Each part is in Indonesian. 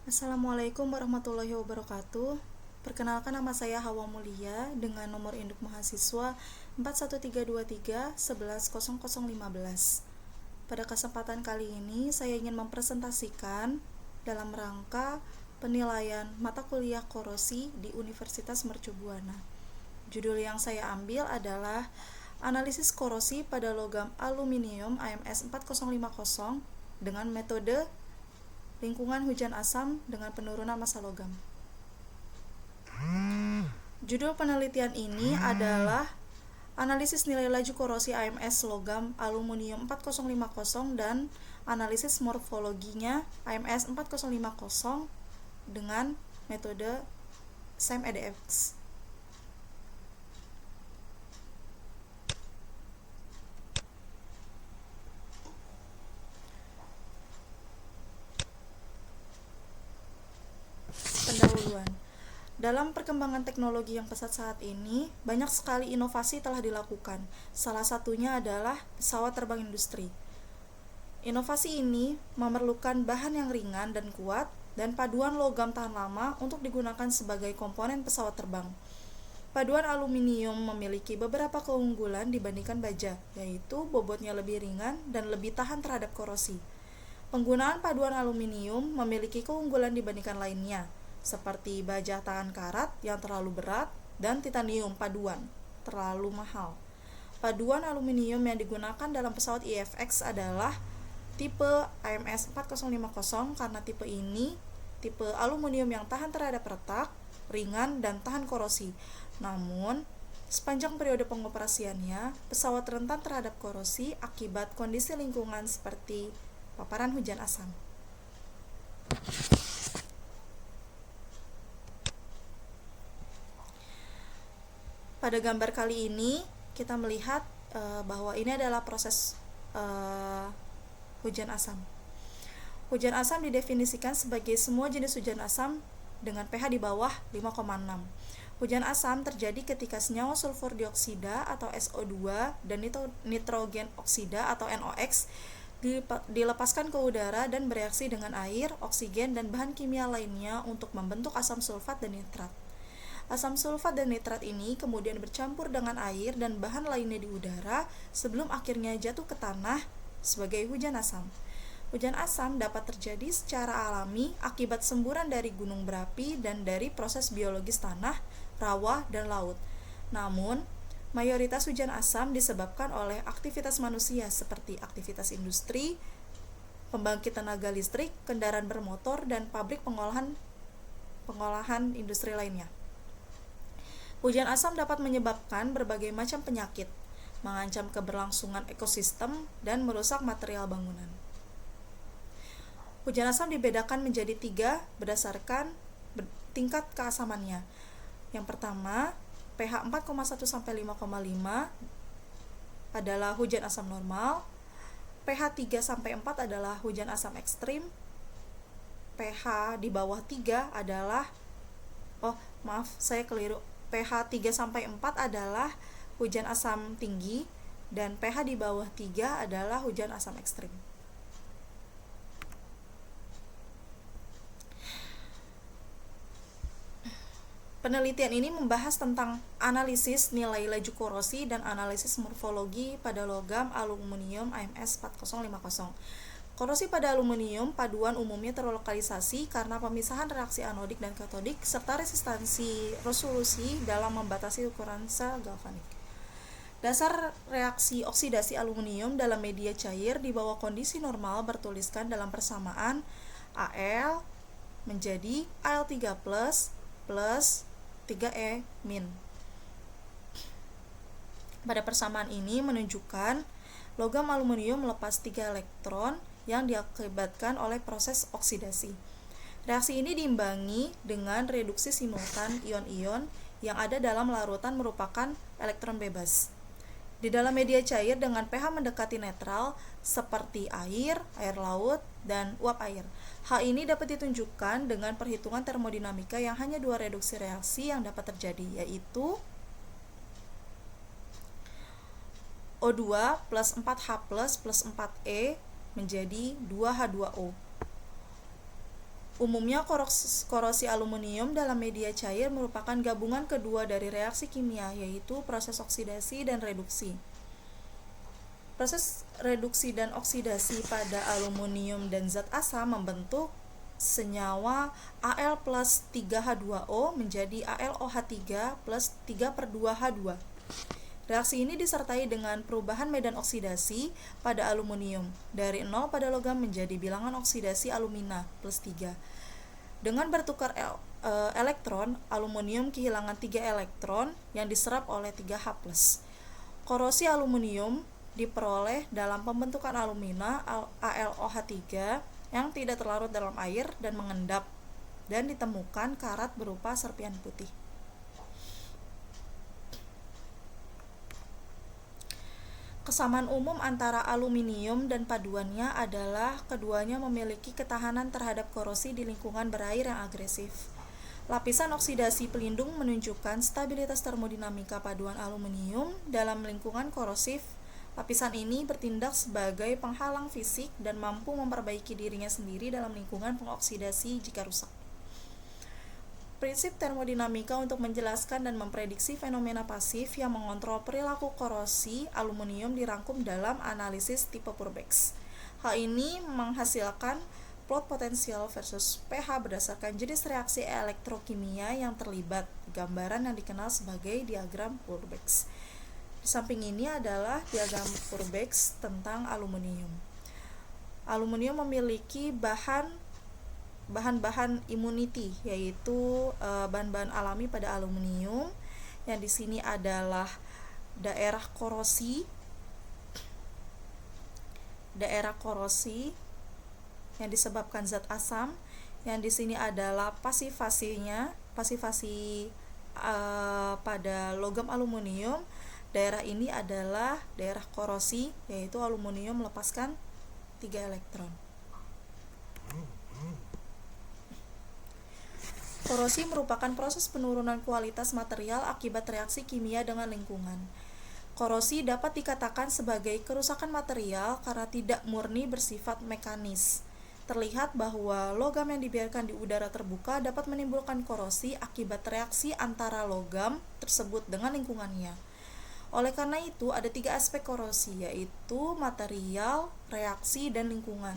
Assalamualaikum warahmatullahi wabarakatuh. Perkenalkan, nama saya Hawa Mulia dengan nomor induk mahasiswa 41323110015. Pada kesempatan kali ini saya ingin mempresentasikan dalam rangka penilaian mata kuliah korosi di Universitas Mercu Buana. Judul yang saya ambil adalah Analisis Korosi pada Logam Aluminium AMS 4050 dengan metode lingkungan hujan asam dengan penurunan massa logam. Judul penelitian ini adalah Analisis nilai laju korosi AMS logam aluminium 4050 dan analisis morfologinya AMS 4050 dengan metode SEM-EDX. Pendahuluan. Dalam perkembangan teknologi yang pesat saat ini, banyak sekali inovasi telah dilakukan. Salah satunya adalah pesawat terbang industri. Inovasi ini memerlukan bahan yang ringan dan kuat dan paduan logam tahan lama untuk digunakan sebagai komponen pesawat terbang. Paduan aluminium memiliki beberapa keunggulan dibandingkan baja, yaitu bobotnya lebih ringan dan lebih tahan terhadap korosi. Penggunaan paduan aluminium memiliki keunggulan dibandingkan lainnya, seperti baja tahan karat yang terlalu berat dan titanium paduan terlalu mahal. Paduan aluminium yang digunakan dalam pesawat IFX adalah tipe AMS 4050 karena tipe ini tipe aluminium yang tahan terhadap retak, ringan, dan tahan korosi. Namun, sepanjang periode pengoperasiannya, pesawat rentan terhadap korosi akibat kondisi lingkungan seperti paparan hujan asam. Pada gambar kali ini kita melihat bahwa ini adalah proses hujan asam. Hujan asam didefinisikan sebagai semua jenis hujan asam dengan pH di bawah 5,6. Hujan asam terjadi ketika senyawa sulfur dioksida atau SO2 dan nitrogen oksida atau NOx dilepaskan ke udara dan bereaksi dengan air, oksigen, dan bahan kimia lainnya untuk membentuk asam sulfat dan nitrat. Asam sulfat dan nitrat ini kemudian bercampur dengan air dan bahan lainnya di udara sebelum akhirnya jatuh ke tanah sebagai hujan asam. Hujan asam dapat terjadi secara alami akibat semburan dari gunung berapi dan dari proses biologis tanah, rawa, dan laut. Namun, mayoritas hujan asam disebabkan oleh aktivitas manusia seperti aktivitas industri, pembangkit tenaga listrik, kendaraan bermotor, dan pabrik pengolahan industri lainnya. Hujan asam dapat menyebabkan berbagai macam penyakit, mengancam keberlangsungan ekosistem, dan merusak material bangunan. Hujan asam dibedakan menjadi 3 berdasarkan tingkat keasamannya. Yang pertama, pH 4,1 sampai 5,5 adalah hujan asam normal, pH 3 sampai 4 adalah hujan asam ekstrim, pH di bawah 3 adalah pH 3 sampai 4 adalah hujan asam tinggi dan pH di bawah 3 adalah hujan asam ekstrim. Penelitian ini membahas tentang analisis nilai laju korosi dan analisis morfologi pada logam aluminium AMS 4050. Korosi pada aluminium paduan umumnya terlokalisasi karena pemisahan reaksi anodik dan katodik serta resistansi resolusi dalam membatasi ukuran sel galvanik. Dasar reaksi oksidasi aluminium dalam media cair di bawah kondisi normal bertuliskan dalam persamaan Al menjadi Al3+ plus 3E-. Pada persamaan ini menunjukkan logam aluminium melepas 3 elektron yang diakibatkan oleh proses oksidasi. Reaksi ini diimbangi dengan reduksi simultan ion-ion yang ada dalam larutan merupakan elektron bebas. Di dalam media cair dengan pH mendekati netral seperti air, air laut, dan uap air. Hal ini dapat ditunjukkan dengan perhitungan termodinamika yang hanya 2 reduksi reaksi yang dapat terjadi, yaitu O2 plus 4H plus 4E menjadi 2H2O. Umumnya korosi aluminium dalam media cair merupakan gabungan kedua dari reaksi kimia, yaitu proses oksidasi dan reduksi. Proses reduksi dan oksidasi pada aluminium dan zat asam membentuk senyawa Al plus 3H2O menjadi AlOH3 plus 3/2H2. Reaksi ini disertai dengan perubahan medan oksidasi pada aluminium dari 0 pada logam menjadi bilangan oksidasi alumina plus 3. Dengan bertukar elektron, aluminium kehilangan 3 elektron yang diserap oleh 3H+. Korosi aluminium diperoleh dalam pembentukan alumina AlOH3 yang tidak terlarut dalam air dan mengendap, dan ditemukan karat berupa serpian putih. Kesamaan umum antara aluminium dan paduannya adalah keduanya memiliki ketahanan terhadap korosi di lingkungan berair yang agresif. Lapisan oksidasi pelindung menunjukkan stabilitas termodinamika paduan aluminium dalam lingkungan korosif. Lapisan ini bertindak sebagai penghalang fisik dan mampu memperbaiki dirinya sendiri dalam lingkungan pengoksidasi jika rusak. Prinsip termodinamika untuk menjelaskan dan memprediksi fenomena pasif yang mengontrol perilaku korosi aluminium dirangkum dalam analisis tipe Purbeck. Hal ini menghasilkan plot potensial versus pH berdasarkan jenis reaksi elektrokimia yang terlibat, gambaran yang dikenal sebagai diagram Purbeck. Di samping ini adalah diagram Purbeck tentang aluminium. Aluminium memiliki bahan-bahan immunity, yaitu bahan-bahan alami pada aluminium, yang di sini adalah daerah korosi yang disebabkan zat asam, yang di sini adalah pasivasi pada logam aluminium. Daerah ini adalah daerah korosi, yaitu aluminium melepaskan 3 elektron. Korosi merupakan proses penurunan kualitas material akibat reaksi kimia dengan lingkungan. Korosi dapat dikatakan sebagai kerusakan material karena tidak murni bersifat mekanis. Terlihat bahwa logam yang dibiarkan di udara terbuka dapat menimbulkan korosi akibat reaksi antara logam tersebut dengan lingkungannya. Oleh karena itu, ada 3 aspek korosi, yaitu material, reaksi, dan lingkungan.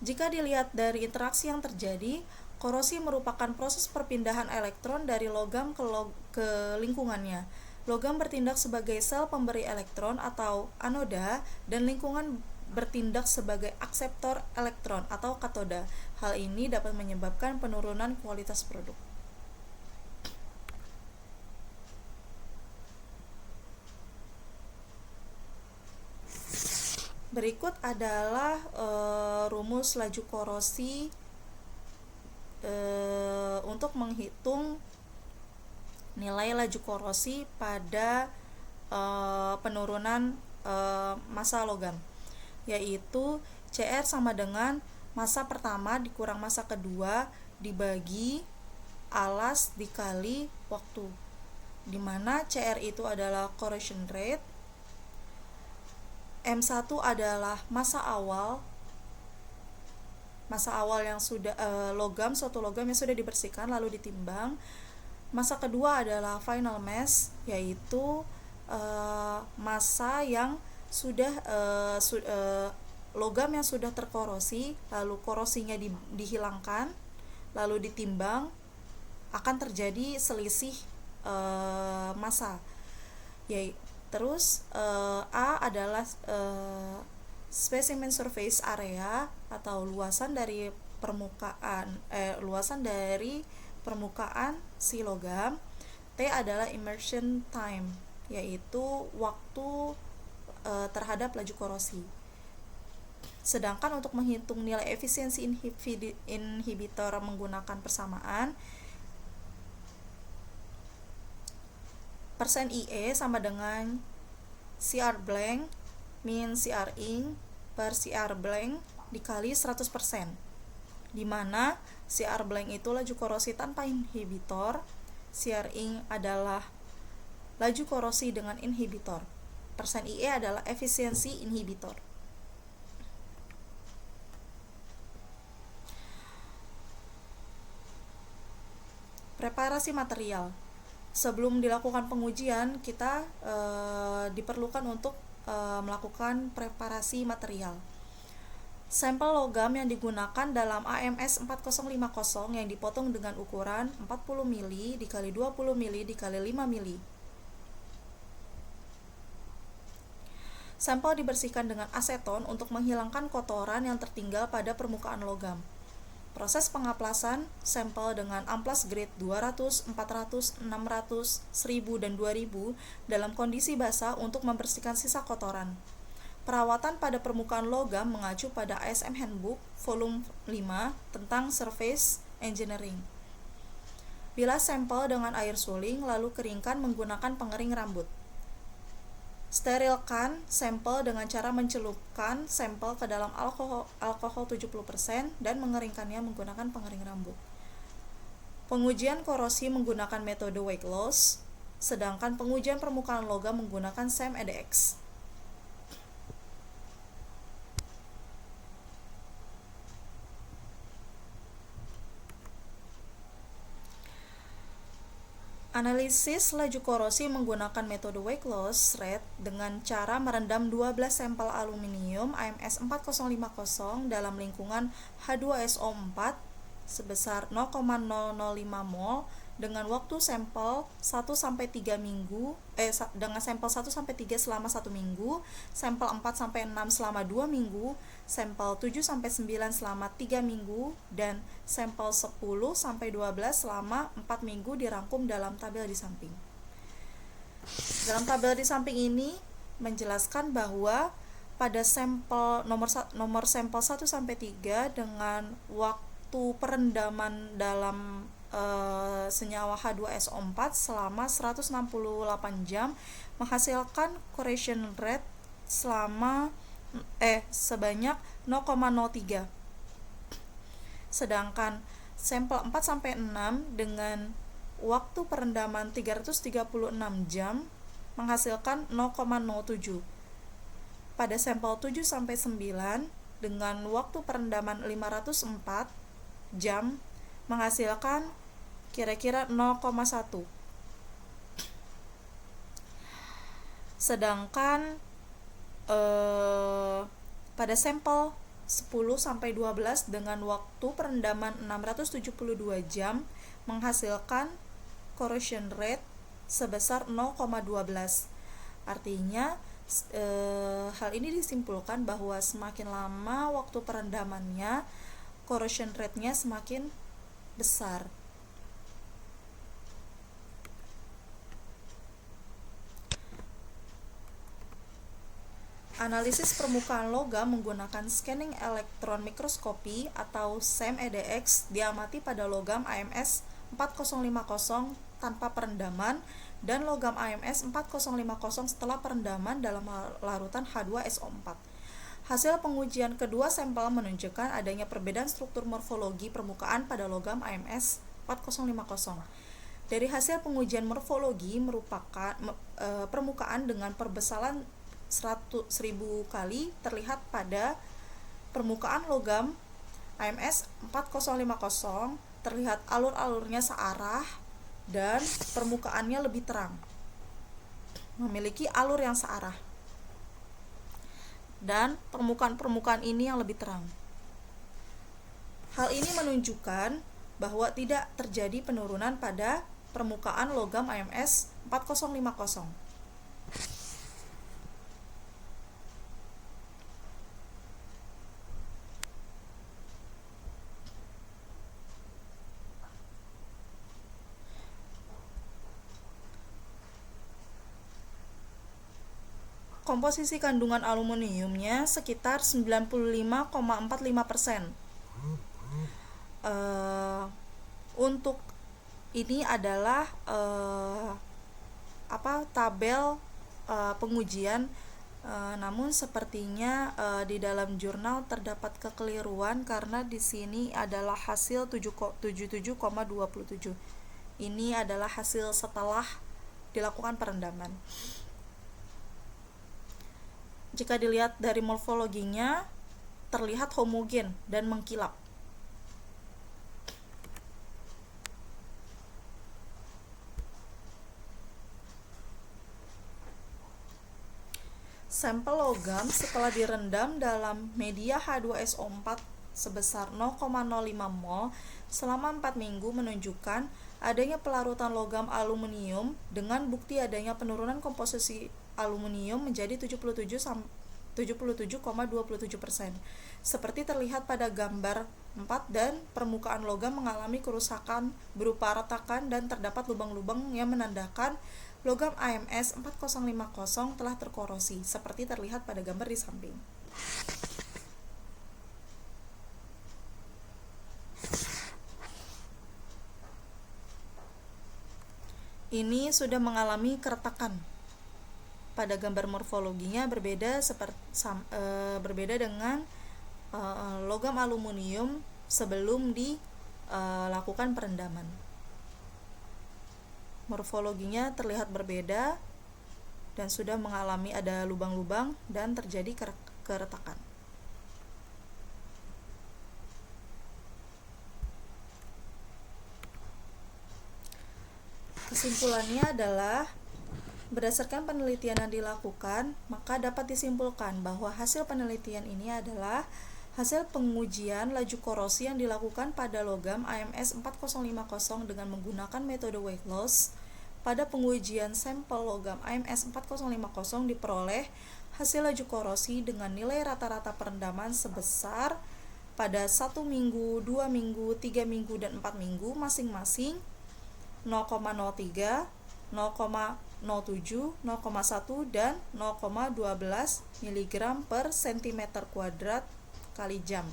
Jika dilihat dari interaksi yang terjadi, korosi merupakan proses perpindahan elektron dari logam ke lingkungannya. Logam bertindak sebagai sel pemberi elektron atau anoda, dan lingkungan bertindak sebagai akseptor elektron atau katoda. Hal ini dapat menyebabkan penurunan kualitas produk. Berikut adalah rumus laju korosi untuk menghitung nilai laju korosi pada penurunan massa logam, yaitu CR sama dengan massa pertama dikurang massa kedua dibagi alas dikali waktu, di mana CR itu adalah corrosion rate, M1 adalah massa awal yang sudah suatu logam yang sudah dibersihkan lalu ditimbang. Massa kedua adalah final mass, yaitu massa yang sudah logam yang sudah terkorosi lalu korosinya dihilangkan lalu ditimbang, akan terjadi selisih massa. Terus A adalah specimen surface area atau luasan dari permukaan si logam. T adalah immersion time, yaitu waktu terhadap laju korosi. Sedangkan untuk menghitung nilai efisiensi inhibitor menggunakan persamaan, persen IE sama dengan CR blank min CR ing per CR blank dikali 100%, di mana CR blank itu laju korosi tanpa inhibitor, CR ing adalah laju korosi dengan inhibitor, persen IE adalah efisiensi inhibitor. Preparasi material. Sebelum dilakukan pengujian, kita diperlukan untuk melakukan preparasi material. Sampel logam yang digunakan dalam AMS 4050 yang dipotong dengan ukuran 40 mili dikali 20 mili dikali 5 mili. Sampel dibersihkan dengan aseton untuk menghilangkan kotoran yang tertinggal pada permukaan logam. Proses pengaplasan sampel dengan amplas grade 200, 400, 600, 1000, dan 2000 dalam kondisi basah untuk membersihkan sisa kotoran. Perawatan pada permukaan logam mengacu pada ASM Handbook Volume 5 tentang Surface Engineering. Bilas sampel dengan air suling lalu keringkan menggunakan pengering rambut. Sterilkan sampel dengan cara mencelupkan sampel ke dalam alkohol 70% dan mengeringkannya menggunakan pengering rambut. Pengujian korosi menggunakan metode weight loss, sedangkan pengujian permukaan logam menggunakan SEM-EDX. Analisis laju korosi menggunakan metode weight loss rate dengan cara merendam 12 sampel aluminium AMS 4050 dalam lingkungan H2SO4 sebesar 0,005 mol dengan waktu sampel 1-3 minggu dengan sampel 1-3 selama 1 minggu, sampel 4-6 selama 2 minggu, sampel 7-9 selama 3 minggu, dan sampel 10-12 selama 4 minggu dirangkum dalam tabel di samping. Dalam tabel di samping ini menjelaskan bahwa pada sampel nomor sampel 1-3 dengan waktu perendaman dalam senyawa H2SO4 selama 168 jam menghasilkan corrosion rate sebanyak 0,03. Sedangkan sampel 4-6 dengan waktu perendaman 336 jam menghasilkan 0,07. Pada sampel 7-9 dengan waktu perendaman 504 jam menghasilkan kira-kira 0,1. Sedangkan pada sampel 10-12 dengan waktu perendaman 672 jam menghasilkan corrosion rate sebesar 0,12. Artinya hal ini disimpulkan bahwa semakin lama waktu perendamannya, corrosion rate-nya semakin besar. Analisis permukaan logam menggunakan scanning elektron mikroskopi atau SEM-EDX diamati pada logam AMS 4050 tanpa perendaman dan logam AMS 4050 setelah perendaman dalam larutan H2SO4. Hasil pengujian kedua sampel menunjukkan adanya perbedaan struktur morfologi permukaan pada logam AMS 4050. Dari hasil pengujian morfologi merupakan permukaan dengan perbesaran 1000 kali terlihat pada permukaan logam AMS 4050 terlihat alur-alurnya searah dan permukaannya lebih terang, memiliki alur yang searah, dan permukaan-permukaan ini yang lebih terang. Hal ini menunjukkan bahwa tidak terjadi penurunan pada permukaan logam AMS 4050. Komposisi kandungan aluminiumnya sekitar 95,45%. Untuk ini adalah tabel pengujian, namun sepertinya di dalam jurnal terdapat kekeliruan karena di sini adalah hasil 77,27. Ini adalah hasil setelah dilakukan perendaman. Jika dilihat dari morfologinya, terlihat homogen dan mengkilap. Sampel logam setelah direndam dalam media H2SO4 sebesar 0,05 mol selama 4 minggu menunjukkan adanya pelarutan logam aluminium dengan bukti adanya penurunan komposisi aluminium menjadi 77,27%. Seperti terlihat pada gambar 4 dan permukaan logam mengalami kerusakan berupa retakan dan terdapat lubang-lubang yang menandakan logam AMS 4050 telah terkorosi, seperti terlihat pada gambar di samping. Ini sudah mengalami keretakan. Pada gambar morfologinya berbeda dengan logam aluminium sebelum dilakukan perendaman. Morfologinya terlihat berbeda dan sudah mengalami ada lubang-lubang dan terjadi keretakan. Kesimpulannya adalah berdasarkan penelitian yang dilakukan, maka dapat disimpulkan bahwa hasil penelitian ini adalah hasil pengujian laju korosi yang dilakukan pada logam AMS 4050 dengan menggunakan metode weight loss. Pada pengujian sampel logam AMS 4050 diperoleh hasil laju korosi dengan nilai rata-rata perendaman sebesar pada 1 minggu, 2 minggu, 3 minggu, dan 4 minggu masing-masing 0,03, 0,07, 0,1, dan 0,12 mg per cm kuadrat kali jam.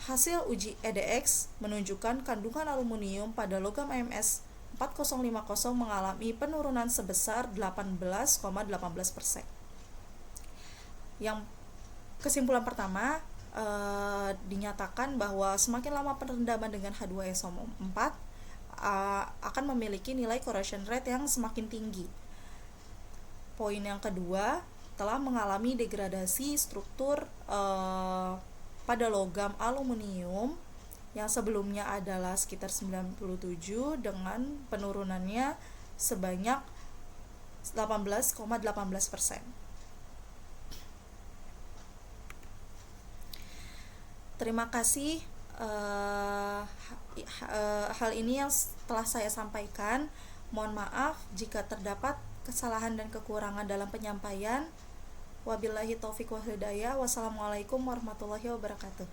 Hasil uji EDX menunjukkan kandungan aluminium pada logam AMS 4050 mengalami penurunan sebesar 18,18%. Yang kesimpulan pertama, dinyatakan bahwa semakin lama perendaman dengan H2SO4 akan memiliki nilai corrosion rate yang semakin tinggi. Poin yang kedua, telah mengalami degradasi struktur pada logam aluminium yang sebelumnya adalah sekitar 97 dengan penurunannya sebanyak 18,18%. Terima kasih. Hal ini yang telah saya sampaikan. Mohon maaf jika terdapat kesalahan dan kekurangan dalam penyampaian. Wabillahi taufiq wal hidayah. Wassalamualaikum warahmatullahi wabarakatuh.